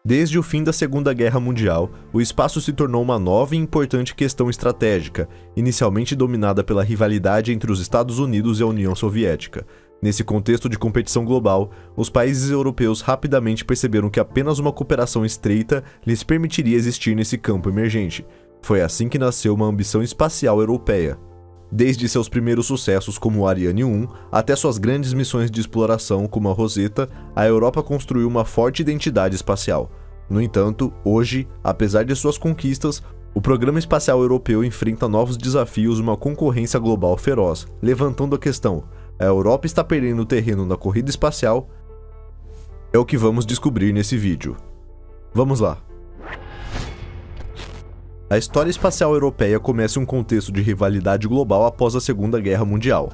Desde o fim da Segunda Guerra Mundial, o espaço se tornou uma nova e importante questão estratégica, inicialmente dominada pela rivalidade entre os Estados Unidos e a União Soviética. Nesse contexto de competição global, os países europeus rapidamente perceberam que apenas uma cooperação estreita lhes permitiria existir nesse campo emergente. Foi assim que nasceu uma ambição espacial europeia. Desde seus primeiros sucessos como o Ariane 1, até suas grandes missões de exploração como a Rosetta, a Europa construiu uma forte identidade espacial. No entanto, hoje, apesar de suas conquistas, o programa espacial europeu enfrenta novos desafios e uma concorrência global feroz, levantando a questão: a Europa está perdendo terreno na corrida espacial? É o que vamos descobrir nesse vídeo. Vamos lá! A história espacial europeia começa em um contexto de rivalidade global após a Segunda Guerra Mundial.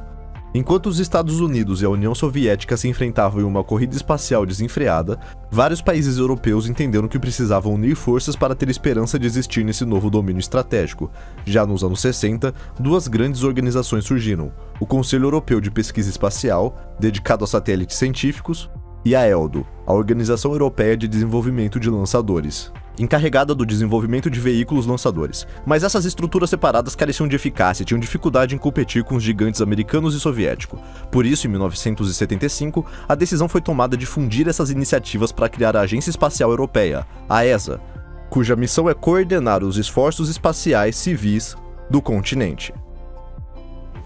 Enquanto os Estados Unidos e a União Soviética se enfrentavam em uma corrida espacial desenfreada, vários países europeus entenderam que precisavam unir forças para ter esperança de existir nesse novo domínio estratégico. Já nos anos 60, duas grandes organizações surgiram: o Conselho Europeu de Pesquisa Espacial, dedicado a satélites científicos, e a ELDO, a Organização Europeia de Desenvolvimento de Lançadores, encarregada do desenvolvimento de veículos lançadores. Mas essas estruturas separadas careciam de eficácia e tinham dificuldade em competir com os gigantes americanos e soviéticos. Por isso, em 1975, a decisão foi tomada de fundir essas iniciativas para criar a Agência Espacial Europeia, a ESA, cuja missão é coordenar os esforços espaciais civis do continente.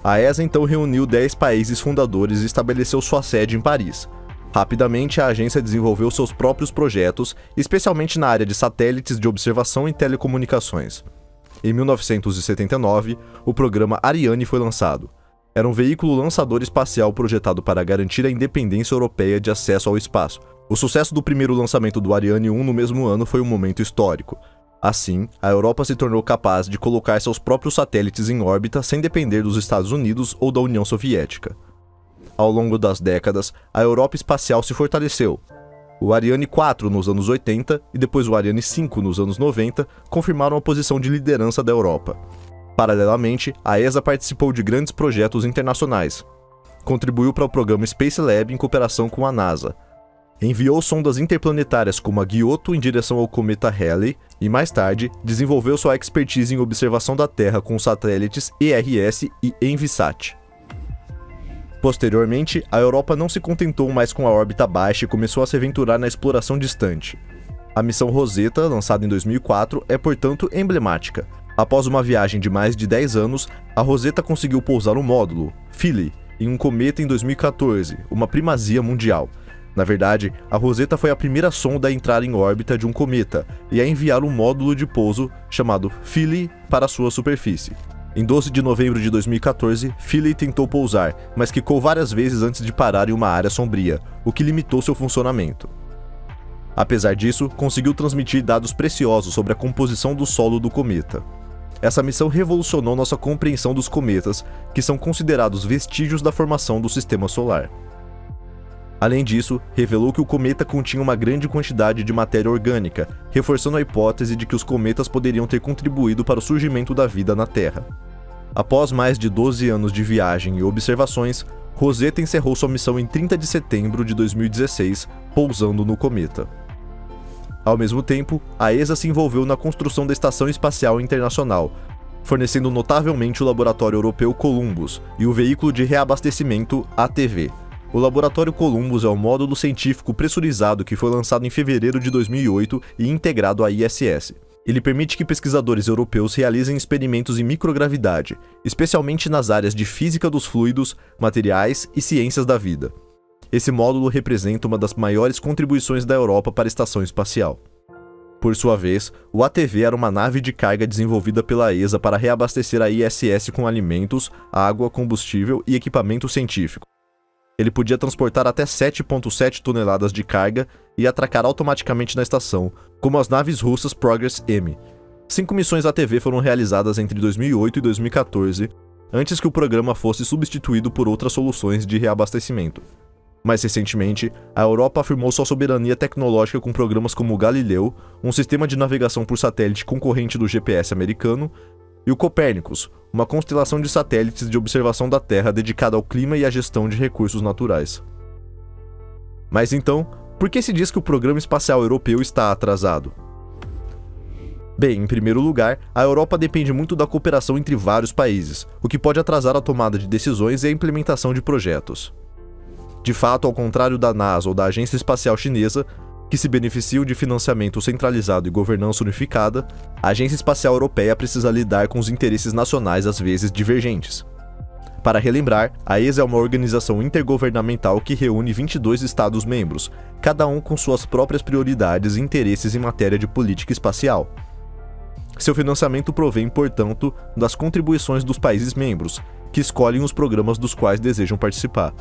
A ESA então reuniu 10 países fundadores e estabeleceu sua sede em Paris. Rapidamente, a agência desenvolveu seus próprios projetos, especialmente na área de satélites de observação e telecomunicações. Em 1979, o programa Ariane foi lançado. Era um veículo lançador espacial projetado para garantir a independência europeia de acesso ao espaço. O sucesso do primeiro lançamento do Ariane 1 no mesmo ano foi um momento histórico. Assim, a Europa se tornou capaz de colocar seus próprios satélites em órbita sem depender dos Estados Unidos ou da União Soviética. Ao longo das décadas, a Europa espacial se fortaleceu. O Ariane 4 nos anos 80 e depois o Ariane 5 nos anos 90 confirmaram a posição de liderança da Europa. Paralelamente, a ESA participou de grandes projetos internacionais. Contribuiu para o programa Space Lab em cooperação com a NASA. Enviou sondas interplanetárias como a Giotto em direção ao cometa Halley e, mais tarde, desenvolveu sua expertise em observação da Terra com os satélites ERS e Envisat. Posteriormente, a Europa não se contentou mais com a órbita baixa e começou a se aventurar na exploração distante. A missão Rosetta, lançada em 2004, é, portanto, emblemática. Após uma viagem de mais de 10 anos, a Rosetta conseguiu pousar um módulo, Philae, em um cometa em 2014, uma primazia mundial. Na verdade, a Rosetta foi a primeira sonda a entrar em órbita de um cometa e a enviar um módulo de pouso chamado Philae para sua superfície. Em 12 de novembro de 2014, Philae tentou pousar, mas quicou várias vezes antes de parar em uma área sombria, o que limitou seu funcionamento. Apesar disso, conseguiu transmitir dados preciosos sobre a composição do solo do cometa. Essa missão revolucionou nossa compreensão dos cometas, que são considerados vestígios da formação do Sistema Solar. Além disso, revelou que o cometa continha uma grande quantidade de matéria orgânica, reforçando a hipótese de que os cometas poderiam ter contribuído para o surgimento da vida na Terra. Após mais de 12 anos de viagem e observações, Rosetta encerrou sua missão em 30 de setembro de 2016, pousando no cometa. Ao mesmo tempo, a ESA se envolveu na construção da Estação Espacial Internacional, fornecendo notavelmente o Laboratório Europeu Columbus e o Veículo de Reabastecimento ATV. O Laboratório Columbus é um módulo científico pressurizado que foi lançado em fevereiro de 2008 e integrado à ISS. Ele permite que pesquisadores europeus realizem experimentos em microgravidade, especialmente nas áreas de física dos fluidos, materiais e ciências da vida. Esse módulo representa uma das maiores contribuições da Europa para a estação espacial. Por sua vez, o ATV era uma nave de carga desenvolvida pela ESA para reabastecer a ISS com alimentos, água, combustível e equipamento científico. Ele podia transportar até 7,7 toneladas de carga e atracar automaticamente na estação, como as naves russas Progress M. 5 missões ATV foram realizadas entre 2008 e 2014, antes que o programa fosse substituído por outras soluções de reabastecimento. Mais recentemente, a Europa afirmou sua soberania tecnológica com programas como o Galileu, um sistema de navegação por satélite concorrente do GPS americano, e o Copérnicus, uma constelação de satélites de observação da Terra dedicada ao clima e à gestão de recursos naturais. Mas então, Por que se diz que o programa espacial europeu está atrasado? Bem, em primeiro lugar, a Europa depende muito da cooperação entre vários países, o que pode atrasar a tomada de decisões e a implementação de projetos. De fato, ao contrário da NASA ou da Agência Espacial Chinesa, que se beneficiam de financiamento centralizado e governança unificada, a Agência Espacial Europeia precisa lidar com os interesses nacionais às vezes divergentes. Para relembrar, a ESA é uma organização intergovernamental que reúne 22 Estados-membros, cada um com suas próprias prioridades e interesses em matéria de política espacial. Seu financiamento provém, portanto, das contribuições dos países membros, que escolhem os programas dos quais desejam participar.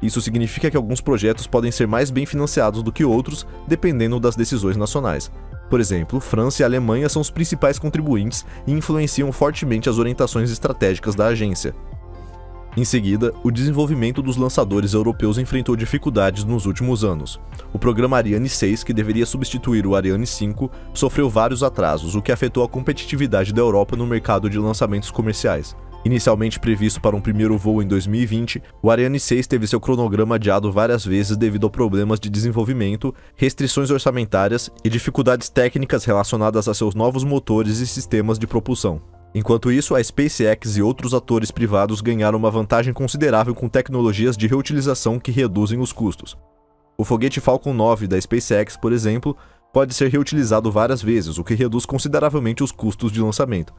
Isso significa que alguns projetos podem ser mais bem financiados do que outros, dependendo das decisões nacionais. Por exemplo, França e Alemanha são os principais contribuintes e influenciam fortemente as orientações estratégicas da agência. Em seguida, o desenvolvimento dos lançadores europeus enfrentou dificuldades nos últimos anos. O programa Ariane 6, que deveria substituir o Ariane 5, sofreu vários atrasos, o que afetou a competitividade da Europa no mercado de lançamentos comerciais. Inicialmente previsto para um primeiro voo em 2020, o Ariane 6 teve seu cronograma adiado várias vezes devido a problemas de desenvolvimento, restrições orçamentárias e dificuldades técnicas relacionadas a seus novos motores e sistemas de propulsão. Enquanto isso, a SpaceX e outros atores privados ganharam uma vantagem considerável com tecnologias de reutilização que reduzem os custos. O foguete Falcon 9 da SpaceX, por exemplo, pode ser reutilizado várias vezes, o que reduz consideravelmente os custos de lançamento.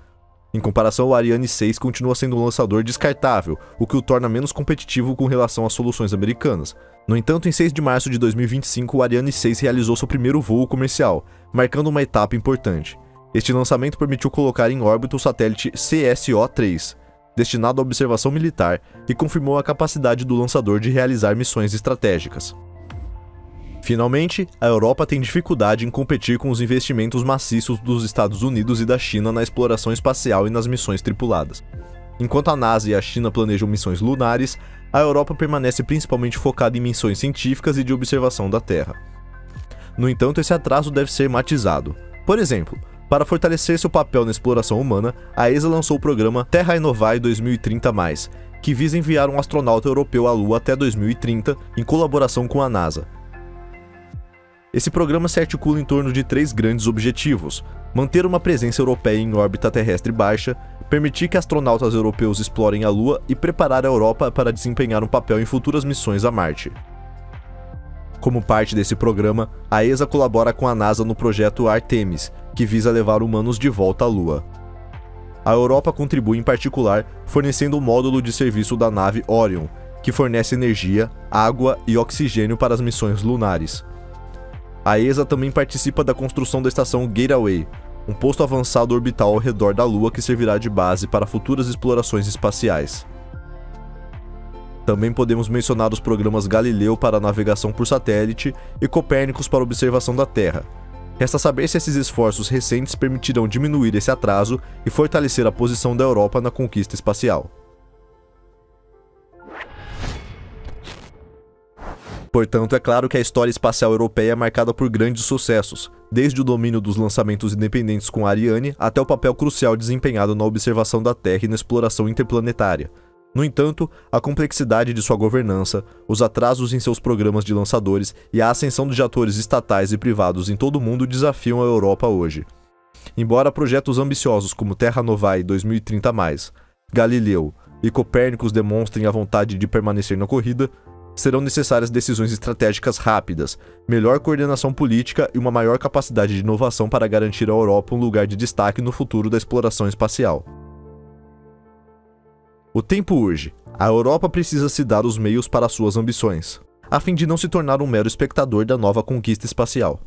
Em comparação, o Ariane 6 continua sendo um lançador descartável, o que o torna menos competitivo com relação às soluções americanas. No entanto, em 6 de março de 2025, o Ariane 6 realizou seu primeiro voo comercial, marcando uma etapa importante. Este lançamento permitiu colocar em órbita o satélite CSO-3, destinado à observação militar, e confirmou a capacidade do lançador de realizar missões estratégicas. Finalmente, a Europa tem dificuldade em competir com os investimentos maciços dos Estados Unidos e da China na exploração espacial e nas missões tripuladas. Enquanto a NASA e a China planejam missões lunares, a Europa permanece principalmente focada em missões científicas e de observação da Terra. No entanto, esse atraso deve ser matizado. Por exemplo, para fortalecer seu papel na exploração humana, a ESA lançou o programa Terra Innovae 2030+, que visa enviar um astronauta europeu à Lua até 2030, em colaboração com a NASA. Esse programa se articula em torno de 3 grandes objetivos: manter uma presença europeia em órbita terrestre baixa, permitir que astronautas europeus explorem a Lua e preparar a Europa para desempenhar um papel em futuras missões a Marte. Como parte desse programa, a ESA colabora com a NASA no projeto Artemis, que visa levar humanos de volta à Lua. A Europa contribui em particular fornecendo o módulo de serviço da nave Orion, que fornece energia, água e oxigênio para as missões lunares. A ESA também participa da construção da estação Gateway, um posto avançado orbital ao redor da Lua que servirá de base para futuras explorações espaciais. Também podemos mencionar os programas Galileu para navegação por satélite e Copérnicos para observação da Terra. Resta saber se esses esforços recentes permitirão diminuir esse atraso e fortalecer a posição da Europa na conquista espacial. Portanto, é claro que a história espacial europeia é marcada por grandes sucessos, desde o domínio dos lançamentos independentes com a Ariane até o papel crucial desempenhado na observação da Terra e na exploração interplanetária. No entanto, a complexidade de sua governança, os atrasos em seus programas de lançadores e a ascensão de atores estatais e privados em todo o mundo desafiam a Europa hoje. Embora projetos ambiciosos como Terra Innovae 2030+, Galileu e Copérnicos demonstrem a vontade de permanecer na corrida, serão necessárias decisões estratégicas rápidas, melhor coordenação política e uma maior capacidade de inovação para garantir à Europa um lugar de destaque no futuro da exploração espacial. O tempo urge. A Europa precisa se dar os meios para suas ambições, a fim de não se tornar um mero espectador da nova conquista espacial.